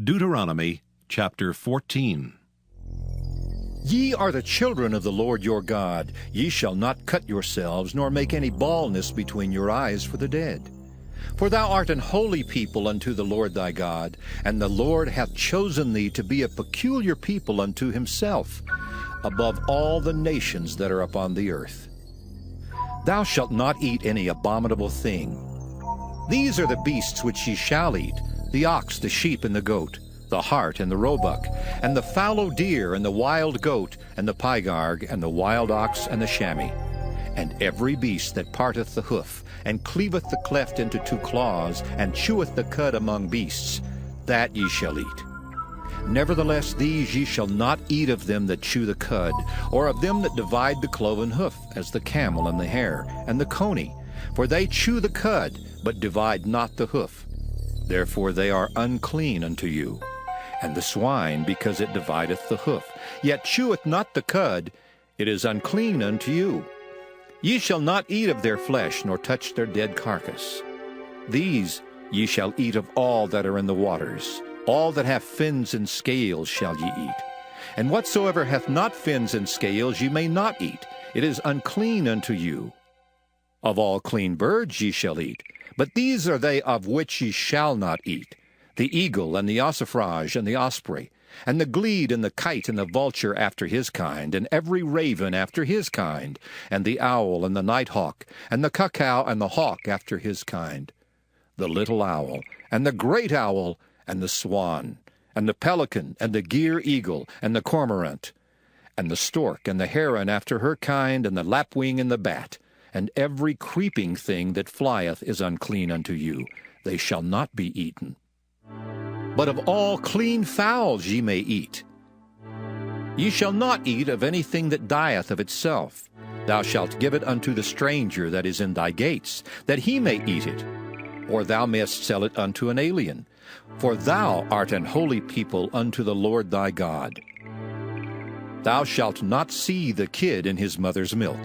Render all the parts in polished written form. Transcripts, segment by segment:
Deuteronomy chapter 14. Ye are the children of the Lord your God. Ye shall not cut yourselves, nor make any baldness between your eyes for the dead. For thou art an holy people unto the Lord thy God, and the Lord hath chosen thee to be a peculiar people unto himself, above all the nations that are upon the earth. Thou shalt not eat any abominable thing. These are the beasts which ye shall eat, the ox, the sheep, and the goat, the hart, and the roebuck, and the fallow deer, and the wild goat, and the pygarg, and the wild ox, and the chamois, and every beast that parteth the hoof, and cleaveth the cleft into two claws, and cheweth the cud among beasts, that ye shall eat. Nevertheless these ye shall not eat of them that chew the cud, or of them that divide the cloven hoof, as the camel, and the hare, and the coney, for they chew the cud, but divide not the hoof. Therefore they are unclean unto you. And the swine, because it divideth the hoof, yet cheweth not the cud, it is unclean unto you. Ye shall not eat of their flesh, nor touch their dead carcass. These ye shall eat of all that are in the waters. All that have fins and scales shall ye eat. And whatsoever hath not fins and scales ye may not eat. It is unclean unto you. Of all clean birds ye shall eat, but these are they of which ye shall not eat: the eagle, and the ossifrage, and the osprey, and the glede, and the kite, and the vulture after his kind, and every raven after his kind, and the owl, and the nighthawk, and the cuckoo, and the hawk after his kind, the little owl, and the great owl, and the swan, and the pelican, and the gier eagle, and the cormorant, and the stork, and the heron after her kind, and the lapwing, and the bat, and every creeping thing that flieth is unclean unto you. They shall not be eaten. But of all clean fowls ye may eat. Ye shall not eat of anything that dieth of itself. Thou shalt give it unto the stranger that is in thy gates, that he may eat it. Or thou mayest sell it unto an alien. For thou art an holy people unto the Lord thy God. Thou shalt not see the kid in his mother's milk.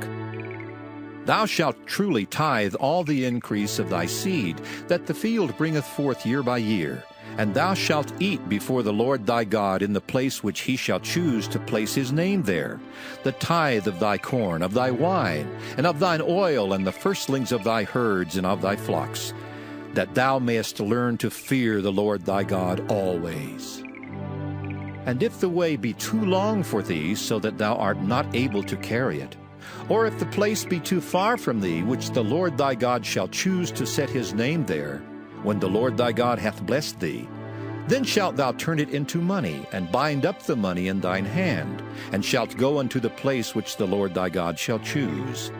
Thou shalt truly tithe all the increase of thy seed, that the field bringeth forth year by year. And thou shalt eat before the Lord thy God in the place which he shall choose to place his name there, the tithe of thy corn, of thy wine, and of thine oil, and the firstlings of thy herds and of thy flocks, that thou mayest learn to fear the Lord thy God always. And if the way be too long for thee, so that thou art not able to carry it, or if the place be too far from thee, which the Lord thy God shall choose to set his name there, when the Lord thy God hath blessed thee, then shalt thou turn it into money, and bind up the money in thine hand, and shalt go unto the place which the Lord thy God shall choose.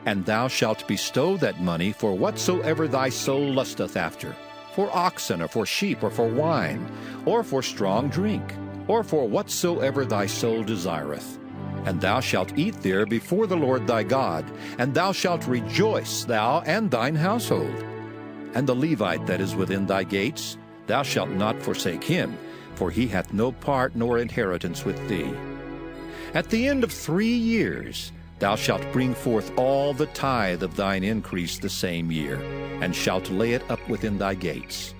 And thou shalt bestow that money for whatsoever thy soul lusteth after, for oxen, or for sheep, or for wine, or for strong drink, or for whatsoever thy soul desireth. And thou shalt eat there before the Lord thy God, and thou shalt rejoice, thou and thine household. And the Levite that is within thy gates, thou shalt not forsake him, for he hath no part nor inheritance with thee. At the end of 3 years thou shalt bring forth all the tithe of thine increase the same year, and shalt lay it up within thy gates.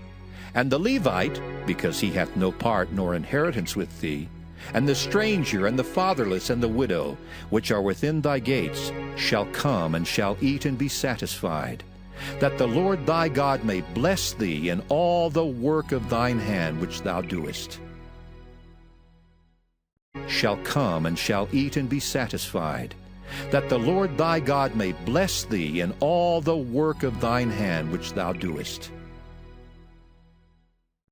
And the Levite, because he hath no part nor inheritance with thee, and the stranger, and the fatherless, and the widow, which are within thy gates, shall come and shall eat and be satisfied, that the Lord thy God may bless thee in all the work of thine hand which thou doest. Shall come and shall eat and be satisfied, that the Lord thy God may bless thee in all the work of thine hand which thou doest.